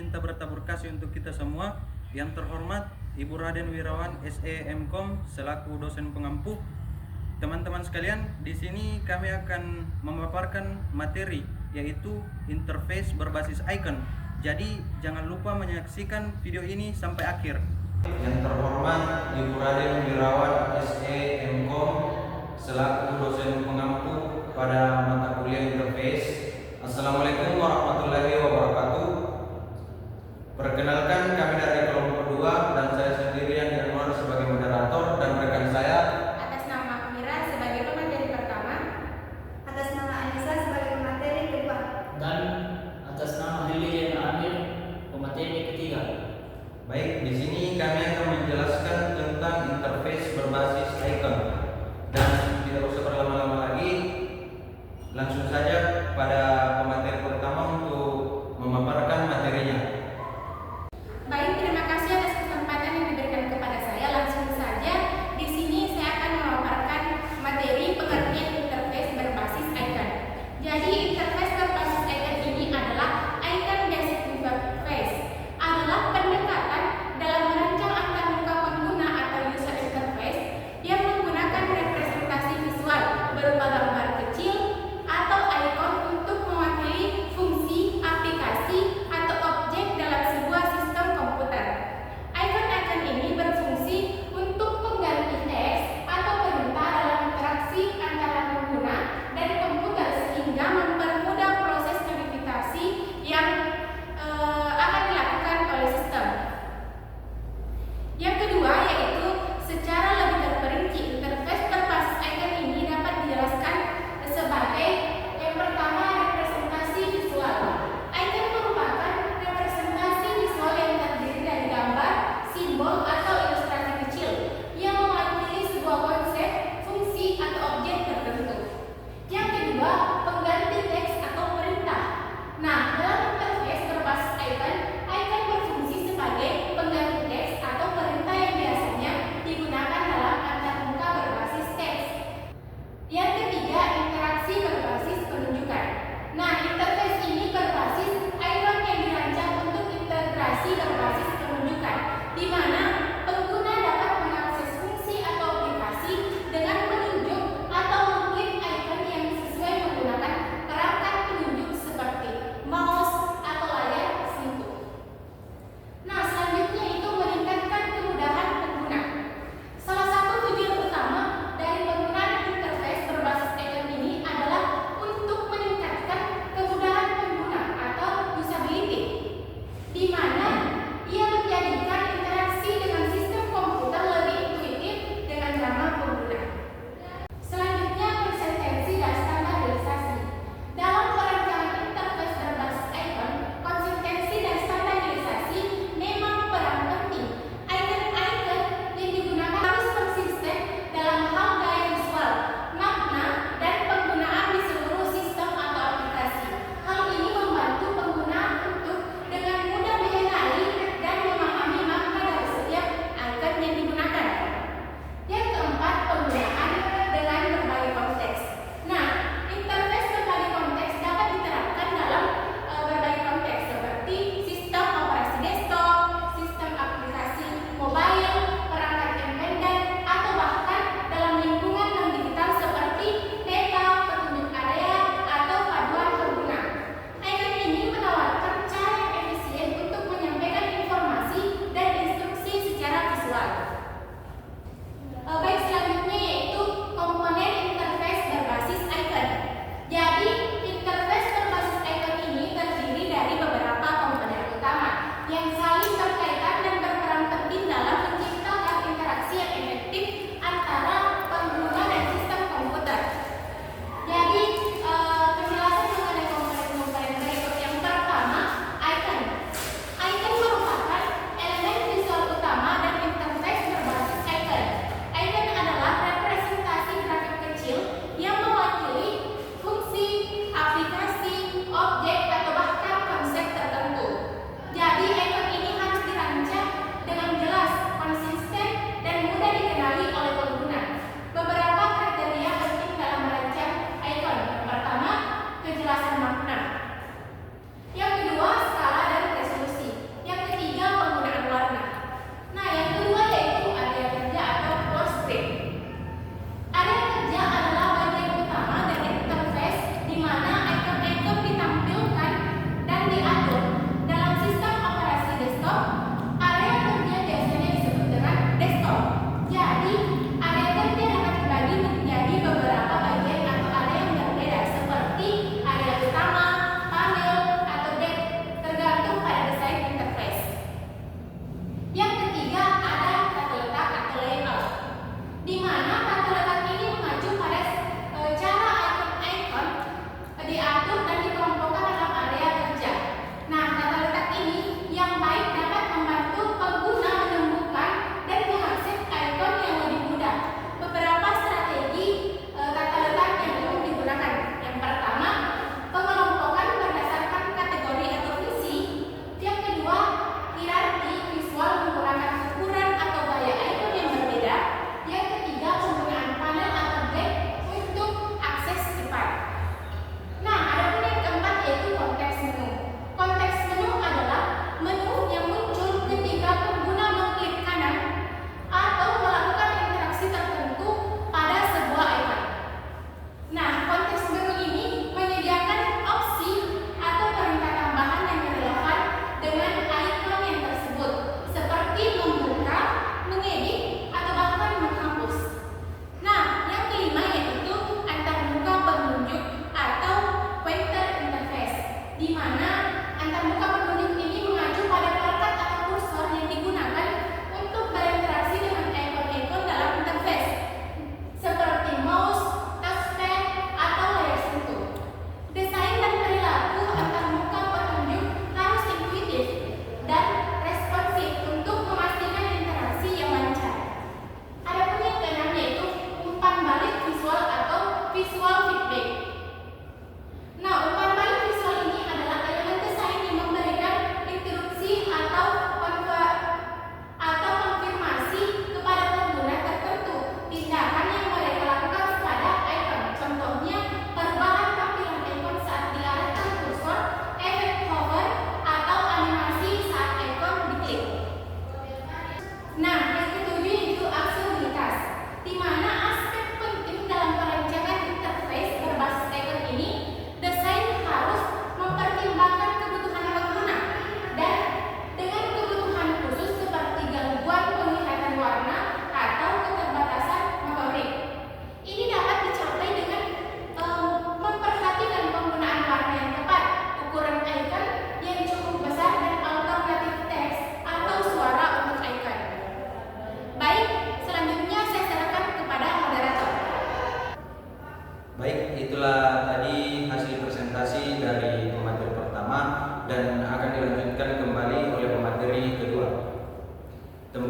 cinta bertabur kasih untuk kita semua. Yang terhormat Ibu Raden Wirawan SE Mkom selaku dosen pengampu. Teman-teman sekalian, di sini kami akan memaparkan materi yaitu interface berbasis icon. Jadi jangan lupa menyaksikan video ini sampai akhir. Yang terhormat Ibu Raden Wirawan SE Mkom selaku dosen pengampu pada mata kuliah interface. Assalamualaikum warahmatullahi wabarakatuh. Perkenalkan, kami dari kelompok 2 dan saya sendiri yang Anwar sebagai moderator dan rekan saya atas nama Mira sebagai pemateri pertama, atas nama Anissa sebagai pemateri kedua, dan atas nama Lilian Amir pemateri ketiga. Baik, di sini kami akan menjelaskan tentang interface berbasis icon. Dan tidak usah berlama-lama lagi, langsung saja pada pemateri pertama untuk memaparkan materinya. baik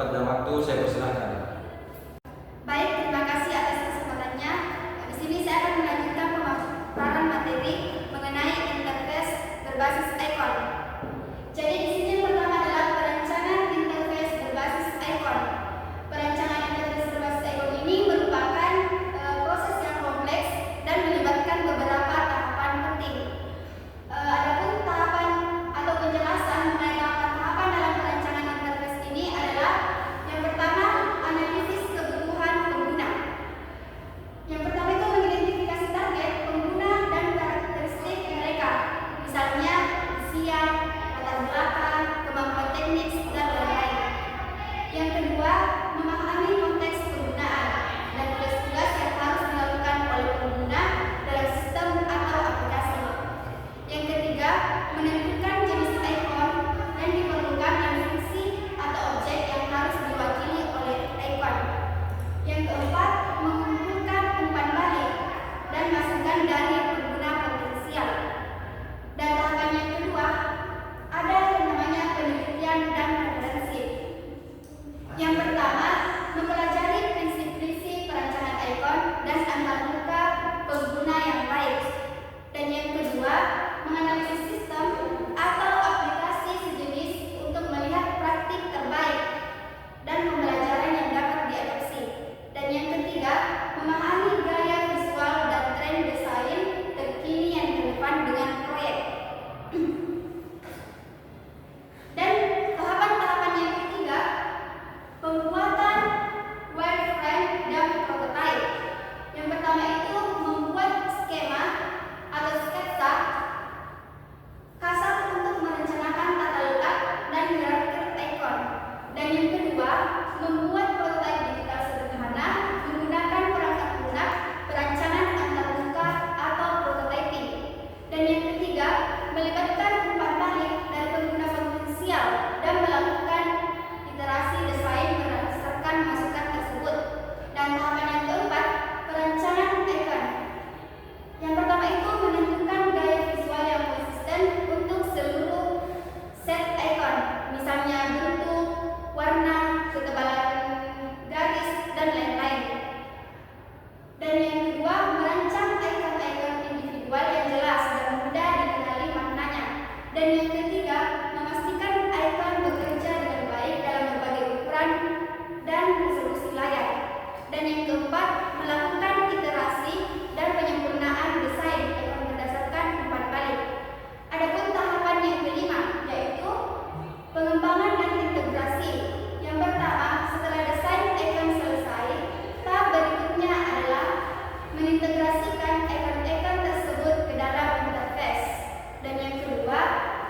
tempat dan waktu saya persilahkan. Baik, terima kasih atas kesempatannya. Di sini saya akan melanjutkan pemaparan materi mengenai interface berbasis icon. Jadi di sini yang pertama adalah perancangan interface berbasis icon. Perancangan interface berbasis icon ini merupakan proses yang kompleks dan melibatkan beberapa tahapan penting. Adapun tahapan atau penjelasan mengenai tahapan dalam perancangan interface ini adalah yang pertama, analisis kebutuhan pengguna. Yang pertama itu mengidentifikasi target pengguna dan karakteristik mereka, misalnya usia, latar belakang, kemampuan teknis, dan lain-lain. Yang kedua, memahami konteks penggunaan dan tugas-tugas yang harus dilakukan oleh pengguna dalam sistem atau aplikasi. Yang ketiga, menentukan jenis icon yang diperlukan dan fungsi atau objek yang harus diwakili oleh icon. Yang keempat, mengumpulkan umpan balik dan masukan dari pengguna potensial. Dan tahapan yang kedua, ada yang namanya penelitian dan referensi. Yang pertama, mempelajari prinsip-prinsip perancangan icon dan antarmuka pengguna yang baik. Dan yang kedua, menganalisis sistem atau aplikasi sejenis untuk melihat praktik terbaik dan pembelajaran yang dapat diadopsi. Dan yang ketiga, memahami gaya visual dan tren desain terkini yang relevan dengan proyek. Dan tahapan-tahapan yang ketiga, pembuatan wireframe dan prototype. Yang pertama itu membuat skema atau sketsa kasar untuk merencanakan tata letak dan hierarki icon. Dan yang kedua, membuat prototipe digital sederhana menggunakan perangkat lunak, perancangan antarmuka atau prototyping. Dan yang ketiga, melibatkan umpan balik dari pengguna potensial dan melakukan iterasi desain berdasarkan masukan tersebut. Dan tahapan yang keempat, perancangan icon. Yang pertama itu menentukan gaya visual yang konsisten untuk seluruh set icon, misalnya bentuk, warna, ketebalan garis, dan lain-lain. Dan yang kedua, merancang icon-icon individual yang jelas dan mudah dikenali maknanya. Dan yang ketiga, memastikan icon bekerja dengan baik dalam berbagai ukuran dan resolusi layar. Dan yang keempat, melakukan iterasi dan penyempurnaan desain icon berdasarkan umpan balik. Adapun tahapan yang kelima, yaitu pengembangan dan integrasi. Yang pertama, setelah desain icon selesai, tahap berikutnya adalah mengintegrasikan icon-icon tersebut ke dalam interface. Dan yang kedua,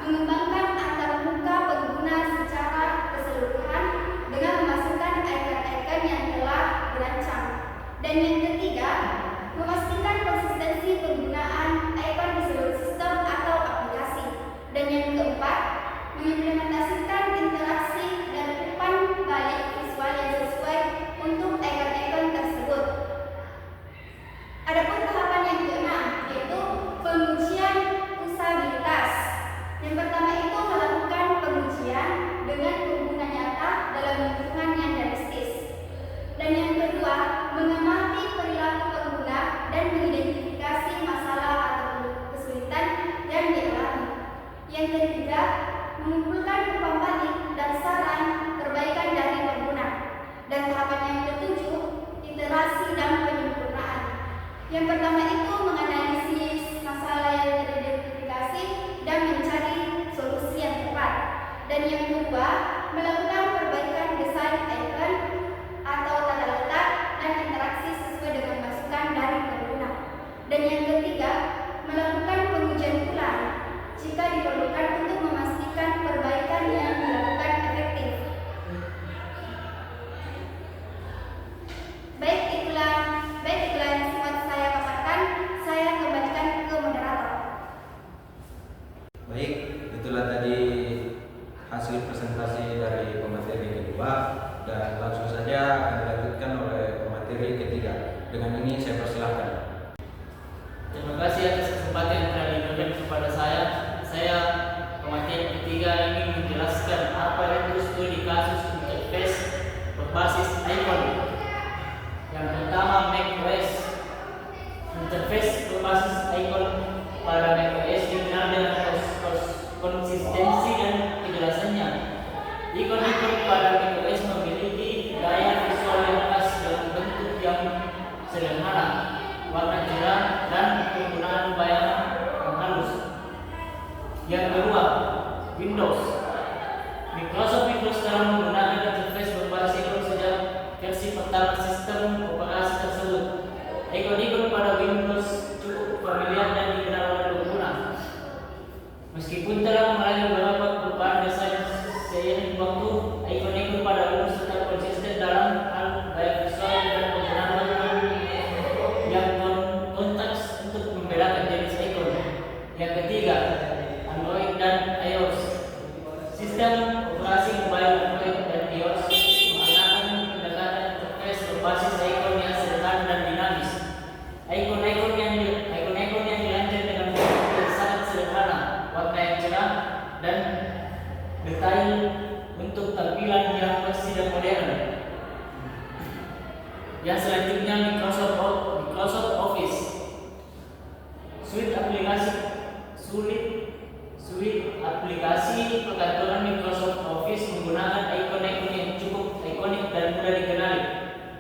mengembangkan antarmuka pengguna secara keseluruhan dengan memasukkan icon-icon yang telah dirancang. Dan yang ketiga, memastikan konsistensi penggunaan icon di seluruh sistem atau aplikasi. Dan yang keempat, mengimplementasikan interaksi dan umpan balik visual yang sesuai untuk icon-icon tersebut. Adapun tahapan yang keenam, yaitu pengujian usabilitas. Yang pertama itu melakukan pengujian dengan pengguna nyata dalam lingkungan yang realistis. Dan yang kedua, mengamati perilaku pengguna dan mengidentifikasi masalah atau kesulitan yang dialami. Yang ketiga, mengumpulkan umpan balik dan saran perbaikan dari pengguna. Dan tahapan yang ketujuh, iterasi dan penyempurnaan. Yang pertama itu menganalisis masalah yang teridentifikasi dan mencari solusi yang tepat. Dan yang kedua, melakukan perbaikan desain icon atau tata letak dan interaksi sesuai dengan masukan dari pengguna. Dan yang ketiga, melakukan pengujian ulang jika diperlukan untuk memastikan perbaikan yang dilakukan efektif. Baik itulah yang semua saya paparkan. Saya kembalikan ke moderator. Baik, itulah tadi hasil presentasi dari pemateri kedua, dan langsung saja akan dilanjutkan oleh pemateri ketiga. Dengan ini saya persilahkan. Terima kasih atas kesempatan yang telah diberikan kepada saya. Saya pemateri ketiga ingin menjelaskan apa itu studi kasus interface Interface berbasis ikon pada macOS dikenal dengan konsistensi dan kejelasannya. Ikon-ikon pada macOS memiliki gaya visual yang khas dengan bentuk yang sederhana, warna cerah, dan penggunaan bayangan yang halus. Yang kedua, Windows. Microsoft Windows telah menggunakan interface berbasis ikon sejak versi pertama sistem operasi tersebut. Ikon-ikon pada Windows cukup familiar dan dikenal oleh pengguna. Meskipun telah mengalami beberapa perubahan desain seiring waktu, ikon-ikon pada Windows tetap konsisten dalam hal gaya visual dan penggunaan warna yang konteks untuk membedakan jenis ikon. Yang ketiga, Android dan iOS. Sistem operasi mobile Android dan iOS menggunakan pendekatan interface berbasis ikon yang sederhana dan dinamis. Ikon-ikon yang dirancang dengan bentuk yang sangat sederhana, warna yang cerah, dan detail untuk tampilan yang bersih dan modern. Yang selanjutnya Microsoft Office. Suite aplikasi perkantoran Microsoft Office menggunakan ikon-ikon yang cukup ikonik dan mudah dikenali.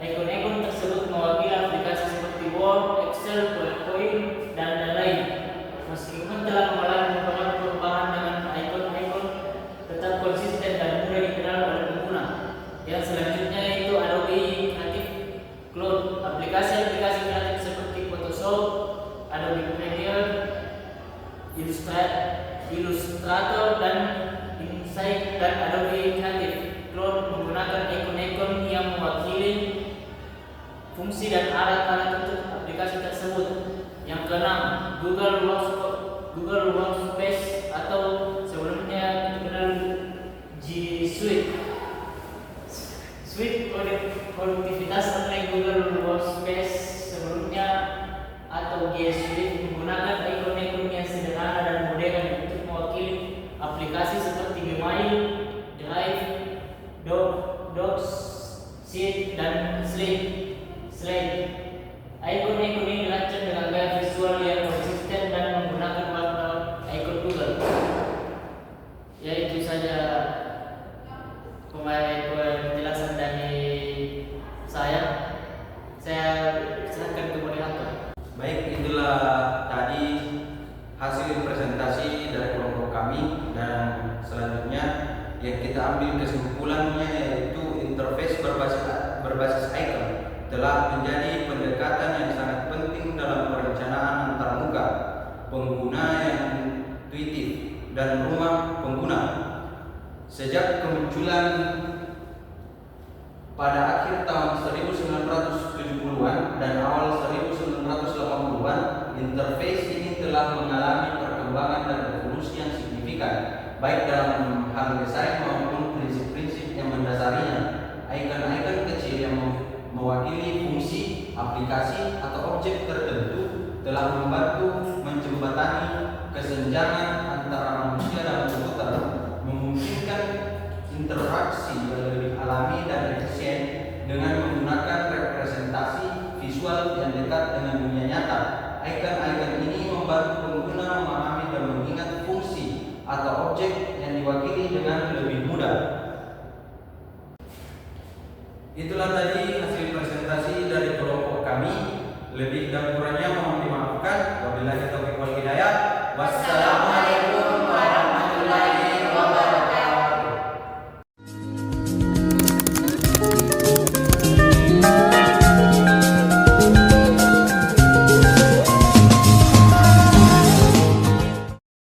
Ikon-ikon tersebut mewakili aplikasi seperti Word, Excel, PowerPoint, dan lain. Meskipun telah mengalami beberapa perubahan, dengan ikon-ikon tetap konsisten dan mudah dikenal oleh pengguna. Yang selanjutnya yaitu Adobe Creative Cloud. Aplikasi-aplikasi kreatif seperti Photoshop, Adobe Premiere, Illustrator, dan InSight, dan Adobe Creative Cloud menggunakan ikon-ikon yang mewakili fungsi dan alat-alat untuk aplikasi tersebut. Yang keenam, Google Workspace atau sebelumnya dikenal G Suite. Suite produktivitas online Google Workspace sebelumnya atau G Suite menggunakan ikon-ikon yang sederhana dan modern untuk mewakili aplikasi seperti Gmail, Drive, Docs, Sheet, dan Slide. Ikon-ikon ini dirancang dengan gaya visual yang konsisten dan menggunakan warna ikon Google. Ya, itu saja penjelasan dari saya. Saya serahkan ke moderator. Baik, itulah tadi hasil presentasi dari kelompok kami, dan selanjutnya yang kita ambil kesimpulannya yaitu interface berbasis icon telah menjadi pendekatan yang sangat penting dalam perencanaan antarmuka pengguna yang intuitif dan rumah pengguna. Sejak kemunculan pada akhir tahun 1970-an dan awal 1980-an, interface ini telah mengalami perkembangan dan evolusi yang signifikan, baik dalam hal desain maupun prinsip-prinsip yang mendasarinya. Icon-icon kecil yang mewakili fungsi, aplikasi, atau objek tertentu telah membantu menjembatani kesenjangan antara manusia dan komputer, memungkinkan interaksi yang lebih alami dan efisien dengan menggunakan representasi visual yang dekat dengan dunia nyata. Icon-icon ini membantu pengguna memahami dan mengingat fungsi atau objek yang diwakili dengan lebih mudah. Itulah tadi hasil presentasi dari kelompok kami. Lebih dan kurangnya mohon dimaafkan. Wabillahi taufiq wal